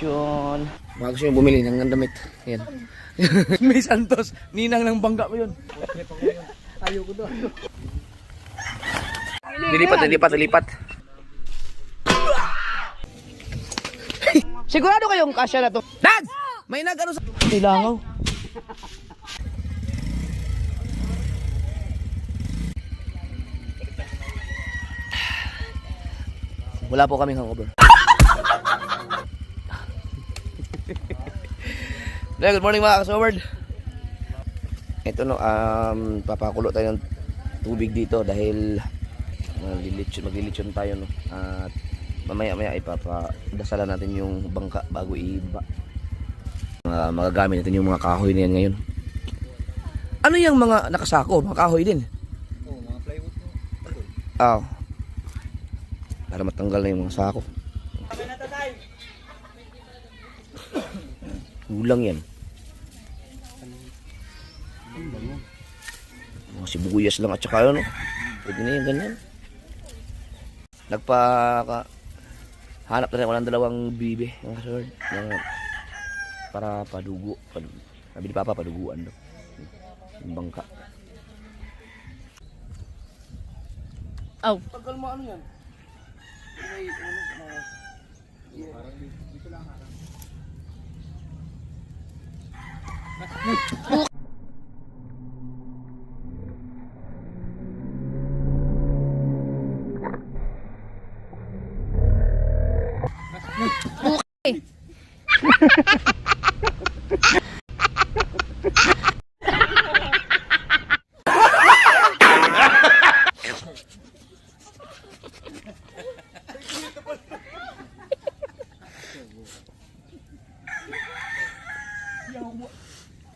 Yun. Mga gusto nyo bumili ng damit. Yan. May Santos. Ninang ng bangga mo yun. Ayoko doon. Dilipat. Sigurado kayong kasya na to. Dad! May nag-ano sa... Ilangaw. Wala po kaming hangover. Good morning mga kasoward. Ito no, papakulo tayo ng tubig dito dahil maglilitsyon tayo no. At mamaya ipapadasalan natin yung bangka bago iba. Magagamit natin yung mga kahoy na yan ngayon. Ano yung mga nakasako? Mga kahoy din? Oo, mga plywood mo. Para matanggal na yung mga sako. Ulang yan. Mga sibuyas lang at saka ano. Pwede na yung ganyan. Hanap na rin ako ng dalawang bibe. Mga kasord. Para padugo. Sabi ni Papa, paduguan daw. Yung bangka. Aw. Tagal mo ano yan? Dito lang harang.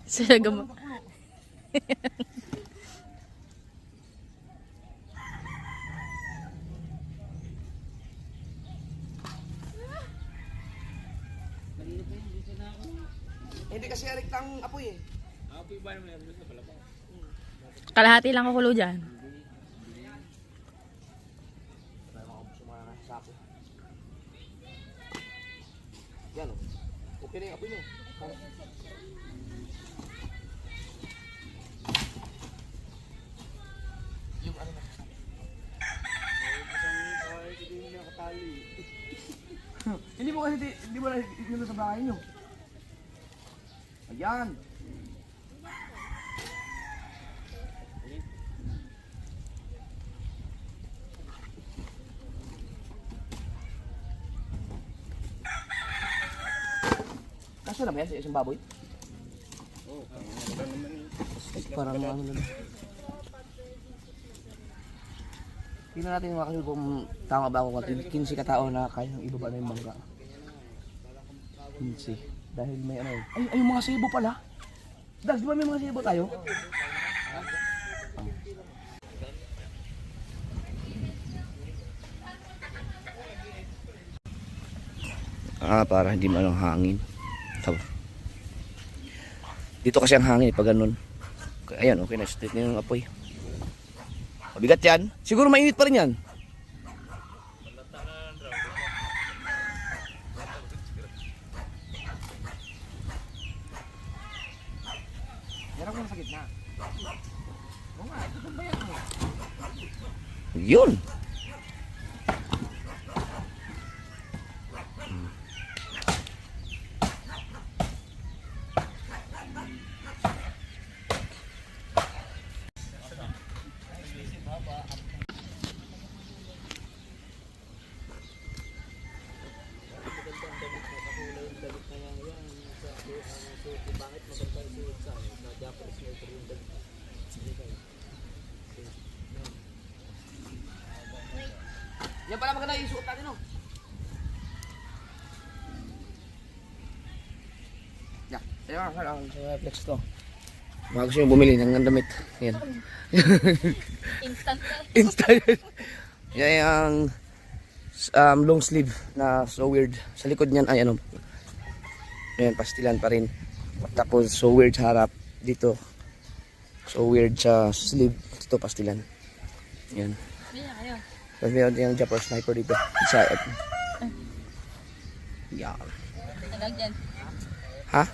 Sila gama. Hindi kasi rektang apoy eh. Apoy ba naman yan sa palabaw? Kalahati lang kukulo dyan. Yan o. Okay na yung apoy mo. Yung ano na. Hindi mo kasi hindi mo na dito sa bahay nyo. Ayan. Kasya na ba yan sa isang baboy? Oo, Parang ano lang. Tingnan natin mga kasyo kung tama ba ako 15 katao na kayang ibaba na yung bangka. 15. Dahil may ano. Ay yung mga sibo pala. Dahil di ba may mga sibo tayo? Para hindi maano hangin. Dito kasi ang hangin pag ganun. Ayan, okay na. Straight na yung apoy. Mabigat yan. Siguro mainit pa rin yan. Meron ko na sa gitna. Oo nga, ito ba yan mo? Yun. Yan pala maganda yung suot natin, no? Yeah, sa flex to. Mga gusto nyo bumili ng damit. Yan. Instant. Instant. Yan yung long sleeve na so weird. Sa likod niyan ay ano. Ayan, pastilan pa rin. Tapos so weird sa harap. Dito. So weird sa sleeve. Dito pastilan. Yan. Tapos meron yung Japper sniper dito. Isa. Yan. Talag dyan. Ha?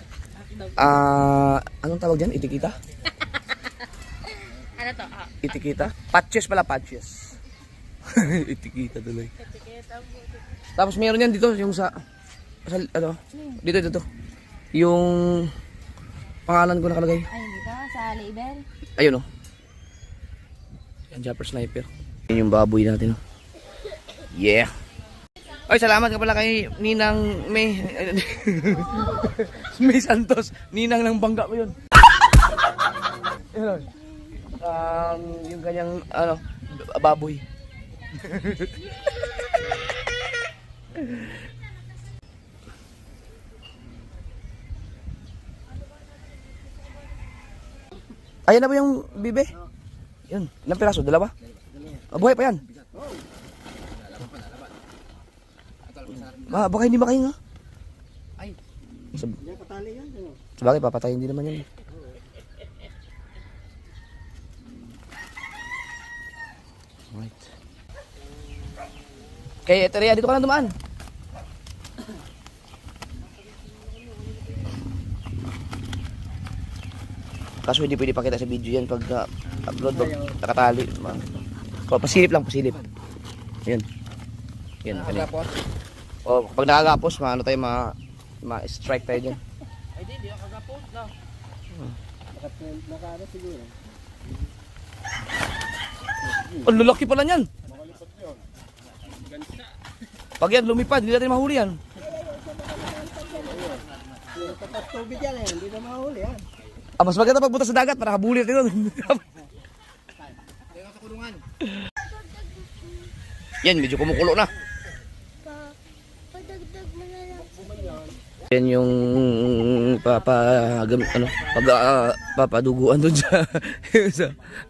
Anong tawag dyan? Itikita? Ano to? Itikita? Patches pala, patches. Itikita tuloy. Tapos meron yan dito, yung sa ano? Dito. Yung pangalan ko nakalagay. Ay, dito sa label. Ayun oh. Yan, Jumper Sniper. Yan yung baboy natin oh. Yeah. Ay, salamat ka pala kay Ninang May. May Santos. Ninang ng bangga ko yun. Yun, yung kanyang ano, baboy. Ayan na ba yung bibe? Yun. Ilang piraso? Dalawa? Buhay pa yan. Baka hindi makahinga. Ay. Sabagay, papatayin din naman yan. Right. Okay, Teria, dito ka lang dumaan. Kaso hindi pwede pakita sa video yan pag upload pag nakatali. Pasilip lang, pasilip. Yan. Yan, kanina. O, pag nakagapos, maano tayo, ma-strike tayo dyan. Ay, di ako kagapos lang. Nakaano siguro. Ang lalaki pala niyan. Pag yan lumipad, hindi natin mahuli yan. Tapos tubig yan eh, hindi na mahuli yan. Mas maganda pagbutas sa dagat para habuli natin doon. Sa kulungan. Yan, medyo kumukulo na. Padagdag mo na lang. Yan yung papaduguan doon sa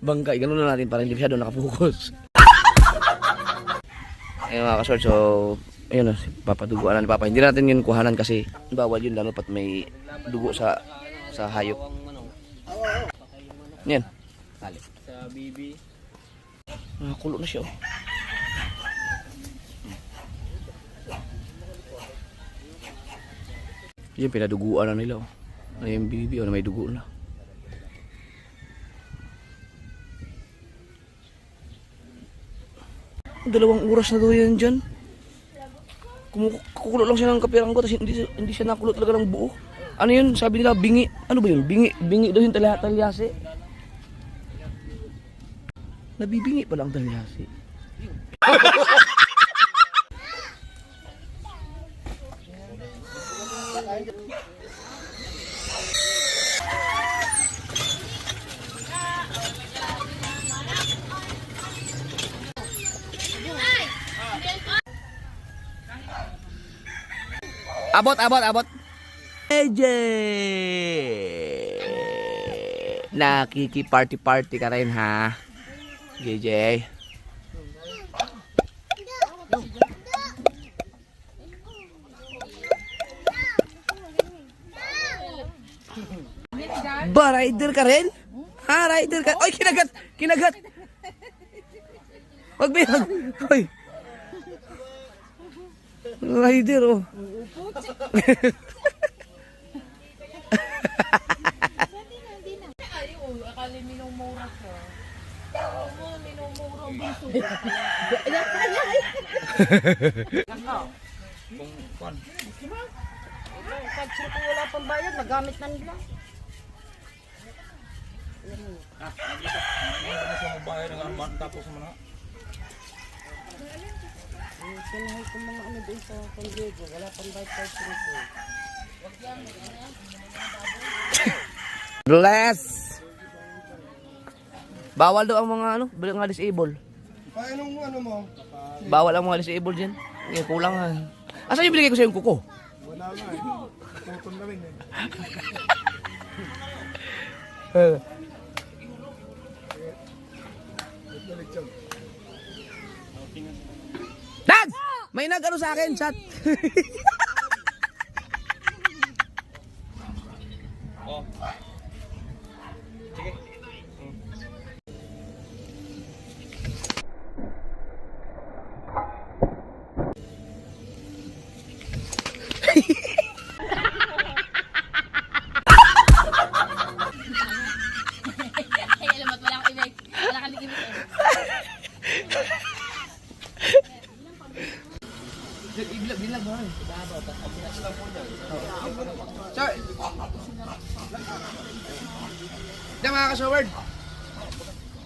bangka. Ganun na natin para hindi masyado nakapokus. Ayun mga kasort, so ayun na, papaduguan na ni Papa. Hindi natin yun kuhanan kasi bawal yun lalo pat may dugo sa hayop. Yan. Tali. Sa bibi. Nakakulo na siya oh. Yan, pinaduguan na nila oh. Ano yung bibi oh, na may dugo na. Dalawang oras na daw yan dyan. Kukulo lang siya ng kapirang ko, tapos hindi siya nakulo talaga ng buo. Ano yun? Sabi nila, bingi. Ano ba yun? Bingi daw yung talyasi. Nabibingi pa lang talyasi. Abot. JJ! Nakiki-party ka rin ha? JJ. Ba, rider ka rin? Ha, rider ka? Oy, kinagat! Wag bilang. Oy. Rider, oh. Pag wala pang bayad, nagamit na nila. Hindi na siya mabayad ng amban tapos mo na. Sinahay ko mga ano doon sa Pandiego, wala pang bayad pa sila. Bless! Bawal daw ang mga disable. Paano mo ano mo? Bawal ang mga disable dyan. Eh, kulang ha. Asan yung binigay ko sa yung kuko? Wala nga eh. Putol na rin eh. Dad! May nag-ano sa akin, chat. Oh. Sige. So, di mga ka-showard.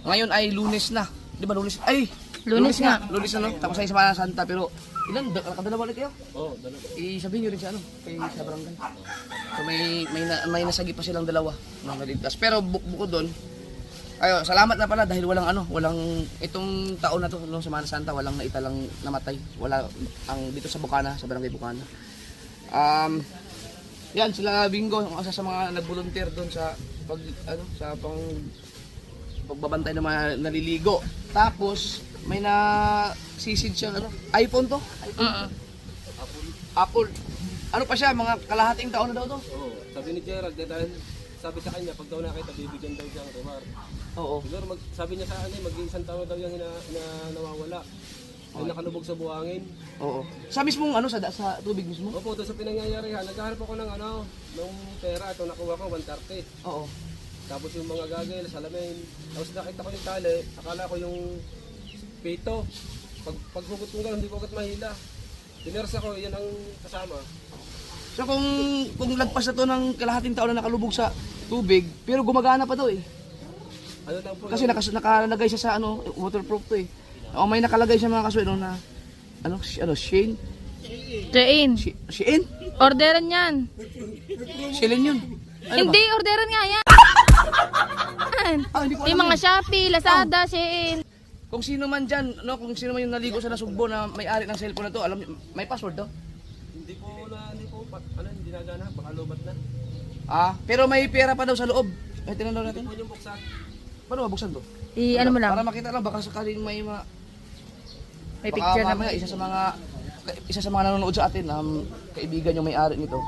Ngayon ay Lunes na. Di ba Lunes? Ay! Lunes nga. Lunes na, no? Tapos ay Semana Santa, pero ilan? Nakadalawa ulit kayo? Oo, dalawa. Sabihin nyo rin sa ano, sa barangay. So may nasagi pa silang dalawa ng naligtas. Pero bukod doon, ayo, salamat na pala dahil walang itong taon na to, no, Semana Santa, walang naitalang namatay. Wala ang dito sa Bukana, sa barangay Bukana. Yan sila Bingo, isa sa mga nag-volunteer doon sa pagbabantay ng mga naliligo. Tapos may sisid siya iPhone to? Apple. Ano pa siya, mga kalahating taon na daw to? Oo, sabi ni Gerald, dahil sabi sa kanya, pag daw nakita, bibigyan daw siya ng reward. Oo. Siguro, sabi niya sa akin, mag-isang taon daw yung nawawala. Ay nakalubog sa buhangin. Oo. Sa mismong sa tubig mismo? Opo, doon sa pinangyayarihan, naghahanap ako ng ng pera. Ito nakuha ko, 130. Oo. Tapos yung mga gagawin, salamin. Tapos nakita ko yung tali, akala ko yung pito. Paghugot ko gano'n, hindi ko agad mahila. Dinersa ko, yan ang kasama. So kung lagpas na to ng kalahating taon na nakalubog sa tubig, pero gumagana pa daw eh. Ano lang po, Kasi nakalagay siya sa waterproof to eh. O may nakalagay siya mga kasuyo na Shane? Jain. Shein? Orderan yan. Shilin yun. Ano Hindi, orderan nga yan. Hindi ko Yung alam mga yun. Shopee, Lazada, Shein. Kung sino man dyan, kung sino man yung naligo sa Nasugbo na may-ari ng cellphone na to, alam niyo, may password to? hindi nagana, baka lobat na. Pero may pera pa daw sa loob. Ay, tinanong natin. Hindi po yung buksan. Paano mabuksan to? Ano mo lang, Para makita lang, baka sakaling may may picture baka na. mamaya, isa sa mga nanonood sa atin, kaibigan yung may-ari nito.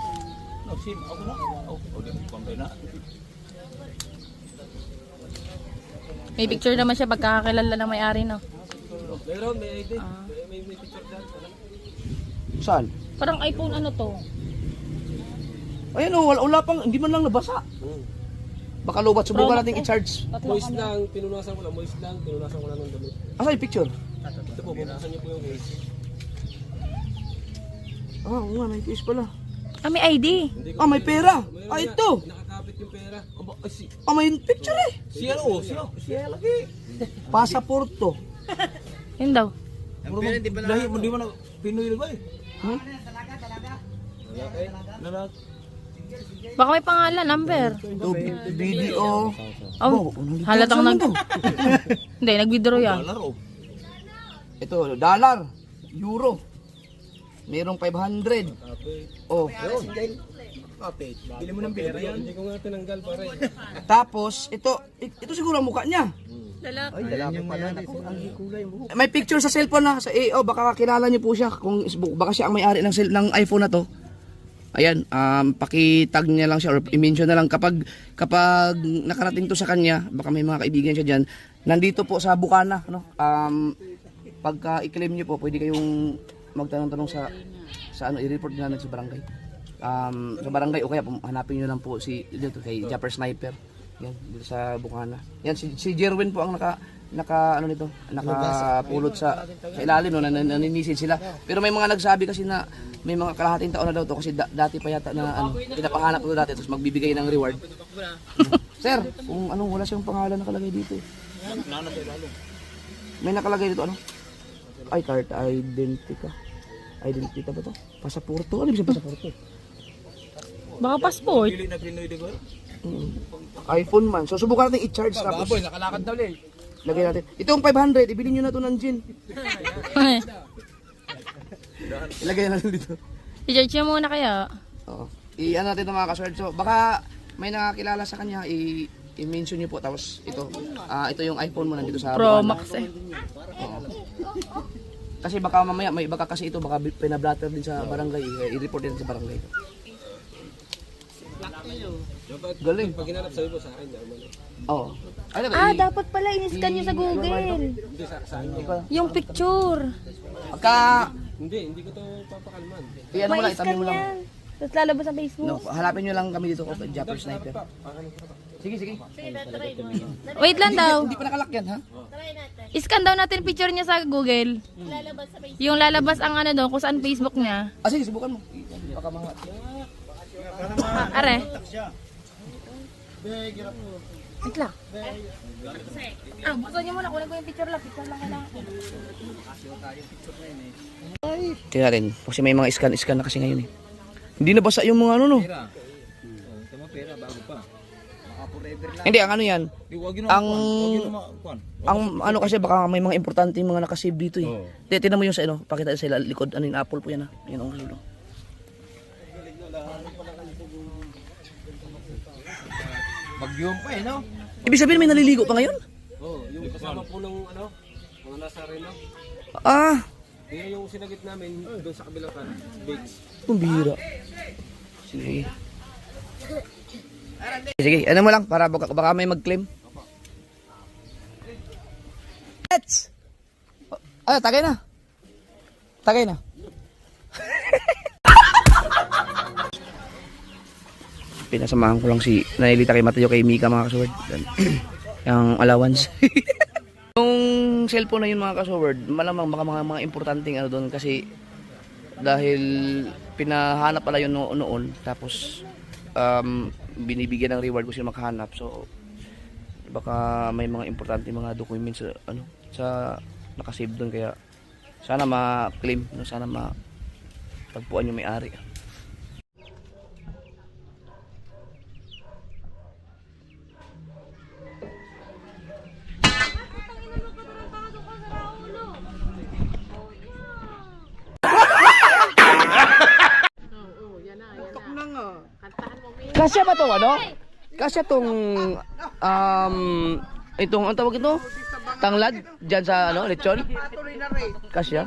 Nag-sim ako na. Di mo pambay na. May picture naman siya pagkakakilala ng may-ari, no? Mayroon, may ID. May picture dyan. Saan? Parang iPhone ano to? Ayan wala pang, hindi man lang nabasa. Baka lobat, subukan natin i-charge. Moist lang, pinunasan ko lang. Pinunasan ko lang ng damit. Asa yung picture? Ito po, bubuksan niyo po yung case. Oo nga, may case pala. May ID. Hindi ko May pera. Mayroon Ito. nakakapit yung pera. May picture eh. Siya lagi. Pasaporto. Yun daw. Lahi mo, di mo na Pinoy ba eh? Lalaki. Baka may pangalan, number. Ito, video. Oh, halatang nag... Hindi, nag-withdraw yan. Laro. Ito, dollar, euro. Merong 500. Oh, Kapit. Bili mo ng pera yan. Hindi ko nga tinanggal pare. tapos ito siguro ang mukha niya. May picture sa cellphone na sa baka kakilala niyo po siya kung baka siya ang may-ari ng iPhone na to. Ayan, paki-tag niya lang siya or i-mention na lang kapag nakarating to sa kanya, baka may mga kaibigan siya diyan. Nandito po sa Bukana, no? Pagka i-claim niyo po, pwede kayong magtanong-tanong sa i-report niyo lang sa barangay. Sa barangay o kaya hanapin niyo lang po dito kay Japper Sniper. Yan, dito sa Bukana. Yan si Jerwin po ang nakapulot sa ilalim no, naninisid sila. Pero may mga nagsabi kasi na may mga kalahating taon na daw to kasi dati pa yata na pinapahanap ko dati tapos magbibigay ng reward. Sir, kung wala siyang pangalan nakalagay dito. May nakalagay dito Ay, card identity ka. Identity ba to? Pasaporto. Ano ibig sabihin pasaporto? Baka passport. Pili na Pinoy di ko. iPhone man. So subukan natin i-charge tapos Baboy, nakalakad daw lang. lagay natin. Itong 500, ibili nyo na to ng gin. Ilagay natin dito. I-charge niya muna kaya. Oo. I-ano natin ng mga kasword. So baka may nakakilala sa kanya, i-mention nyo po. Tapos ito yung iPhone mo nandito sa Pro Bukana. Max eh. Oo. Kasi baka mamaya, baka kasi ito, baka pinablatter din sa barangay. I-report din sa barangay. Galing. Pag hinanap sabi mo sa akin, Oo. Dapat pala in-scan nyo sa Google. hindi sa akin. Yung picture. Hindi ko to papakalman. I-ano mo lang, itabi mo lang. Tapos lalabas sa Facebook. No, hanapin nyo lang kami dito ko, Japper Sniper. Sige. Wait lang daw. Hindi pa nakalakyan, ha? I-scan daw natin picture niya sa Google. Yung lalabas ang doon, kung saan Facebook niya. Sige, subukan mo. baka mga... Are. Wait lang. Buksan niyo muna. Kunin ko yung picture lang. Picture lang kailangan. Tingnan natin. Kasi may mga scan na kasi ngayon eh. Hindi na basa yung mga ano no. Pera. Tama pera, bago pa. Hindi, ang ano yan. Ang... Ang ano kasi baka may mga importante yung mga nakasave dito eh. Tingnan mo yung sa ano. Pakita sa likod. Ano yung apple po yan ha. Yan ang ulo. Bagyong pa eh, no? Ibig sabihin may naliligo pa ngayon? Oh, yung kasama po ng ano, mga nasa arena. Ah, Yan yung sinagit namin doon sa kabilang kan, bakes. kumbira. Sige. Sige, ano mo lang para baka may mag-claim. Let's! Ay, tagay na. Tagay na. Pinasamahan ko lang si Nailita kay Mateo kay Mika mga kasword. Yung allowance. Yung cellphone na yun mga kasword, malamang baka mga importanteng ano doon kasi dahil pinahanap pala yun noon tapos binibigyan ng reward ko sila makahanap, so baka may mga importante mga documents sa ano sa nakasave doon, kaya sana ma-claim, sana mapagpuan yung may-ari. Kasya ba to ano? Kasya tong itong ang tawag ito? Tanglad diyan sa ano, lechon? Kasya?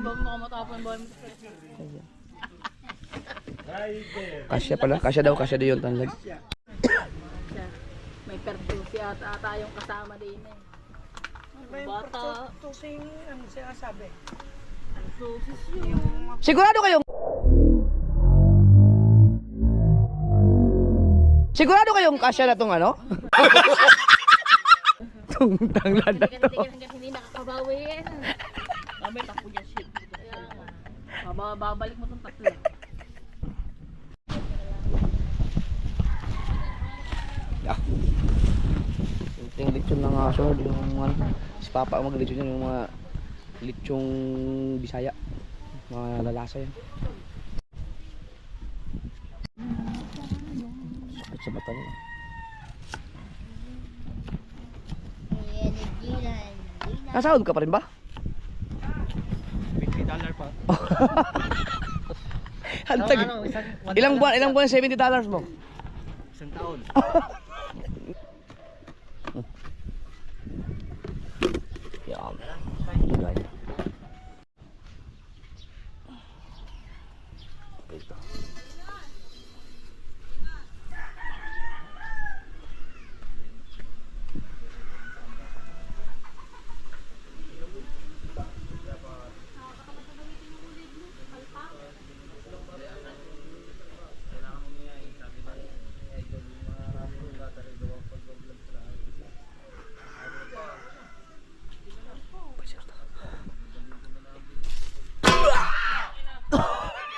Kasya pala, kasya daw yung tanglad. May perfume ata yung kasama din eh. Bata. Tusing, ano siya sabi? Sigurado kayong kasya na tong ano? Tong tanglad na to. Hindi nakakabawi yan. Mamay takbo niya shit. Babalik mo tong tatlo. Yung lechon ng aso, yung ano, si Papa ang mag-lechon yan, yung mga lechong Bisaya, mga lalasa yan. Sakit sa mata nila. Nasahod ka pa rin ba? $50 pa. Hantag. Ilang buwan $70 mo? Isang taon. Yan. Ito.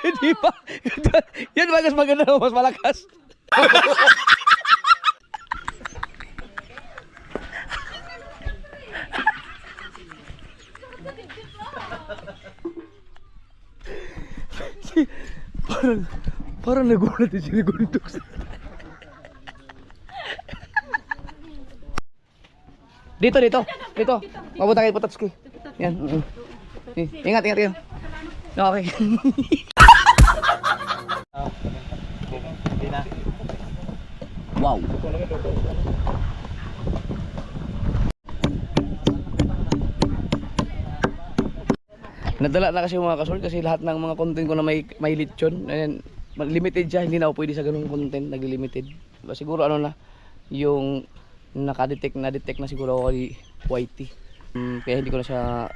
Hindi pa. Yan ba mas maganda o mas malakas? parang nagulat din siya, naguntok. Dito. Mabuta kayo Pototski. Yan. Ingat. Okay. Wow. Nadala na kasi mga kasol kasi lahat ng mga content ko na may lechon, ayan, limited siya, hindi na ako pwede sa ganung content, nag-limited. Siguro ano na yung na-detect na siguro ako ni Whitey. Kaya hindi ko na siya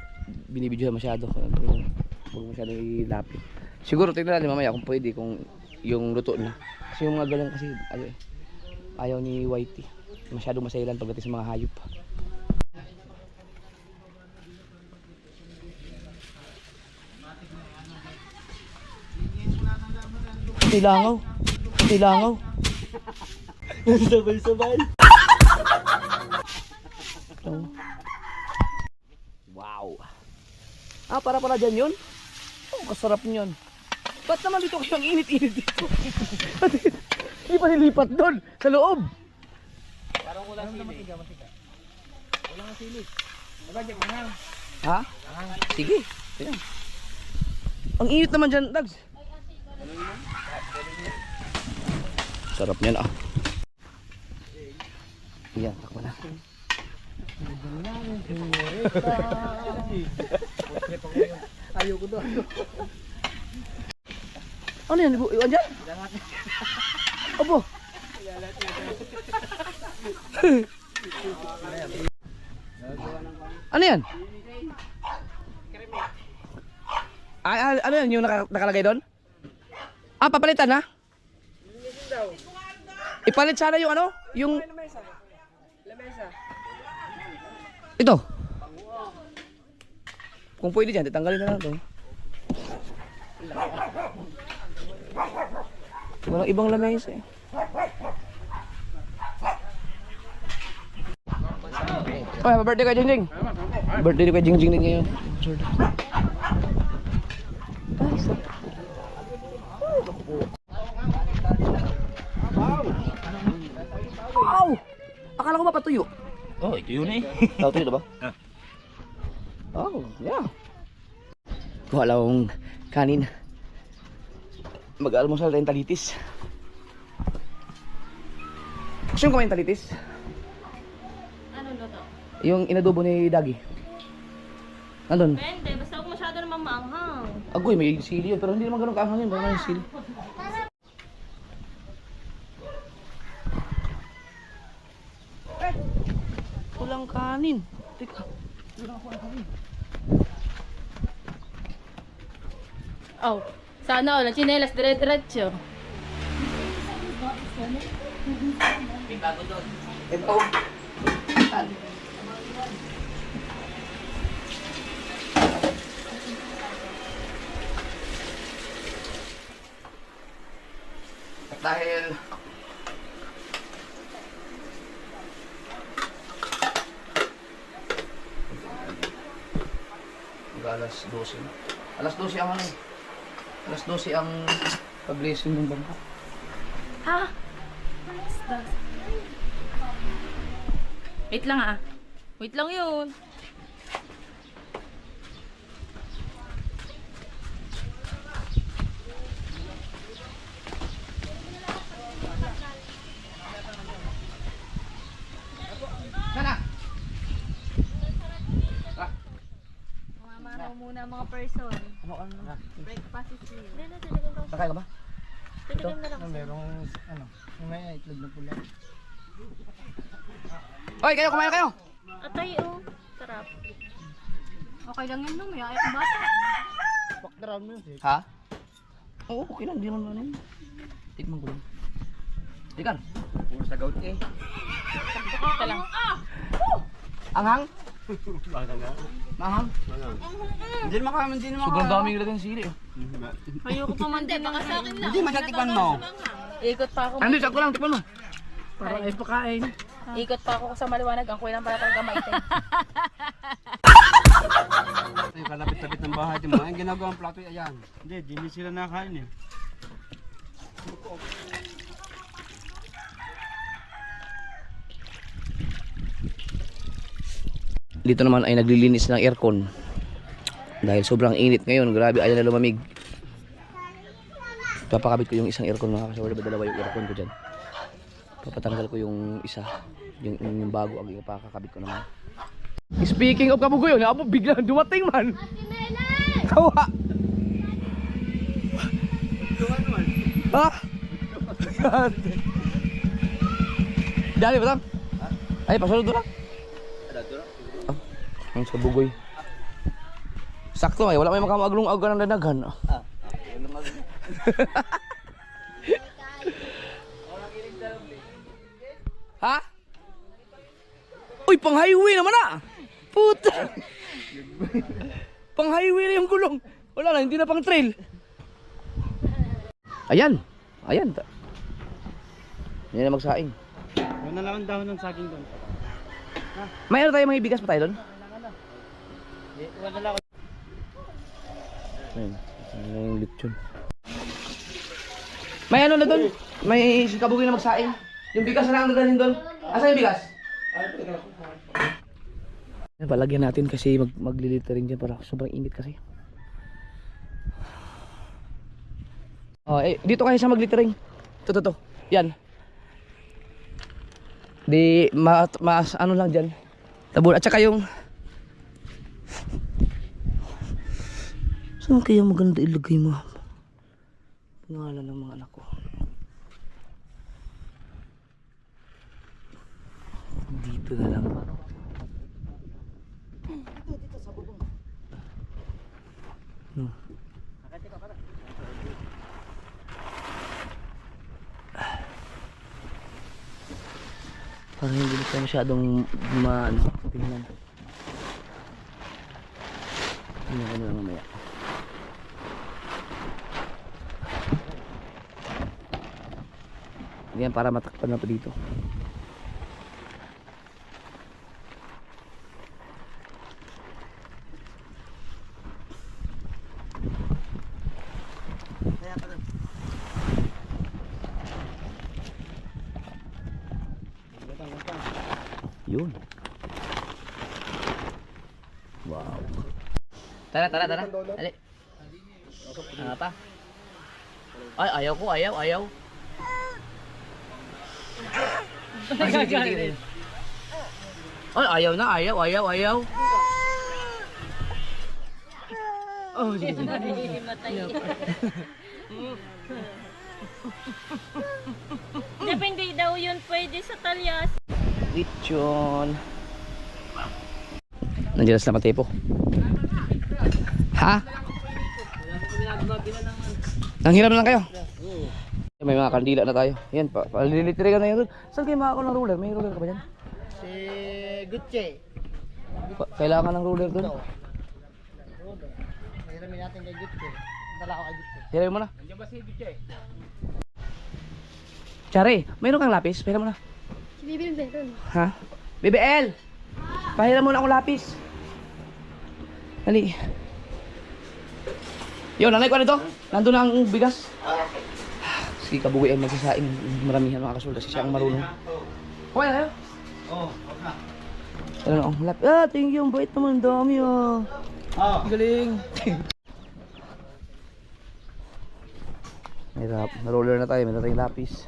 binibidyo masyado. Huwag masyado ilapit. Siguro tingnan natin mamaya kung pwede, kung yung luto na. Kasi yung mga ganun kasi ayaw ni Whitey. Masyado masailan pagdating sa mga hayop. Pati langaw. Pati langaw. Sabay-sabay. Wow. Ah, para pala dyan yun? Oh, kasarap yun. Ba't naman dito kayo ang init-init dito? Hindi pa nilipat doon, sa loob. Parang wala sili. Wala nga sili. Nabagyan mo na. Ha? Sige. Ayan. Ang init naman dyan, Dags. Sarap niyan ah. Ayan, takbo na. Ayoko doon. Ano yan? Iwan dyan? Opo. Ano yan? Ay, ano yan? Yung nakalagay doon? Ah, papalitan ha? Ipalit sana yung ano? Yung... Ito. Kung pwede dyan, titanggalin na lang ito. Walang ibang lamesa eh. Oh, happy birthday kay Jingjing. Birthday kay Jingjing din ngayon. Ow! Akala ko ba patuyo? Oh, ito yun eh. Tao tuyo na ba? Oh, yeah. Kuha lang akong kanin. Mag-almusal tayong talitis. Gusto yung kumain talitis? Ano na to? Yung inadobo ni Dagi. Nandun. Pwede, basta huwag masyado naman maanghang. Agoy, may sili yun. Pero hindi naman ganun kaanghang yun. Baka may sili. Walang kanin. Teka. Oh, sana all, chinelas dire-diretso. Ito. Dahil alas 12 na. Alas 12 ang ano eh. Alas 12 ang pag-blessing ng bangka. Ha? Wait lang ah. Wait lang yun. Sana! Mamaraw muna mga person. Ano? Breakfast is here. Sakay ka ba? Titikim na lang. Merong ano, may itlog na pula. Oy, kayo, kumain na kayo! Atay oh. Sarap. Okay lang yan nung may ayok ng bata. Background mo yun. Ha? Oo, okay lang. Hindi naman ano yun. Tikman ko lang. Ikan. Puro sa gout eh. Ito lang. Anghang? Mahang? Hindi naman kami, hindi naman Sobrang daming ilagay ng sili. Ayoko pa man din. Baka sa akin lang. Hindi matatikman mo. Ikot pa ako. Hindi, sakto lang. Tikman mo. Parang ay pakain. Ikot pa ako sa maliwanag. Ang kuya lang pala talaga maitin. Ay, kalapit-lapit ng bahay din mo. Ang ginagawang plato yan. Hindi, hindi sila nakain eh. Dito naman ay naglilinis ng aircon. Dahil sobrang init ngayon. Grabe, ayaw na lumamig. Papakabit ko yung isang aircon mga kasawala. Dalawa yung aircon ko dyan. Papatanggal ko yung isa. Yung bago ang ipakakabit ko naman. Speaking of kabugoy, abo biglang dumating man. Tawa. Ha? Dali ba lang? Ay, pasunod doon lang. Ang sa bugoy. Sakto ay wala may makamaglong-aga ng danaghan. Ha? Uy, pang highway naman ah. Puta. Pang highway na yung gulong. Wala na, hindi na pang trail. Ayan, Ayan. Yan na magsaing. Yun na lang ang dahon ng saging doon. May ano tayo, mga bigas pa tayo doon? Wala lang. Ayun. Ano yung lechon. May ano na doon? May kabugin na magsaing. Yung bigas na lang dadalhin doon. Asan yung bigas? Palagyan natin kasi maglilitering dyan para sobrang init kasi. Oh, dito kayo sa maglitering. To. Yan. Di mas ano lang diyan. Tabon at saka yung saan kaya maganda ilagay mo? Pangalan ng mga anak ko. Dito na lang. Dito sa bubong. Parang hindi na masyadong tingnan. Tingnan ko na lang mamaya. Yan para matakpan na pa dito. Yun. Wow. Tara. Dali. Pa. Ay, ayaw ko, ayaw. Sige. Ay, ayaw na, ayaw. Oh, sige. Depende daw yun pwede sa talyas. Lechon. Nandiyan na sila Matepo. Ha? Nanghiram na lang kayo? May mga kandila na tayo. Yan, palilitirigan na yun doon. Saan kayo makakakuha ng ruler? May ruler ka ba dyan? Si Gucci. Kailangan ng ruler doon. Mahiramin natin kay Gucci. Dala ko kay Gucci. Hiram mo na. Nandiyan ba si DJ? Chare, mayroon kang lapis? Pahiram mo na. Si Bibi meron. Ha? BBL! Pahiram mo na akong lapis. Dali. Yun, nanay ko nito. Nandun na ang bigas. Sige, kabuwi ay magsasaing. Maramihan mga kasul kasi siya ang marunong. Okay na kayo? Oo. Ano ang lapis? Thank you. Ang bait naman. Dami galing. May roller na tayo. May tayong lapis.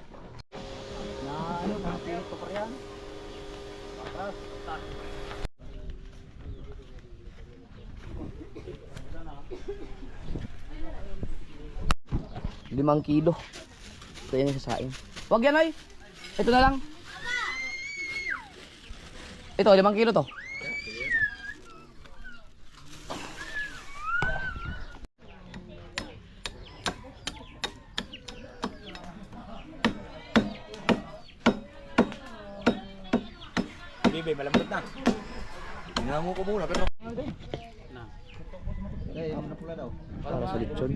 Limang kilo. Ito yan yung sasaing. Huwag yan ay. Ito na lang. Ito, 5 kilo to. Bibi, malambot na. Hinango ko muna pero Para sa lechon.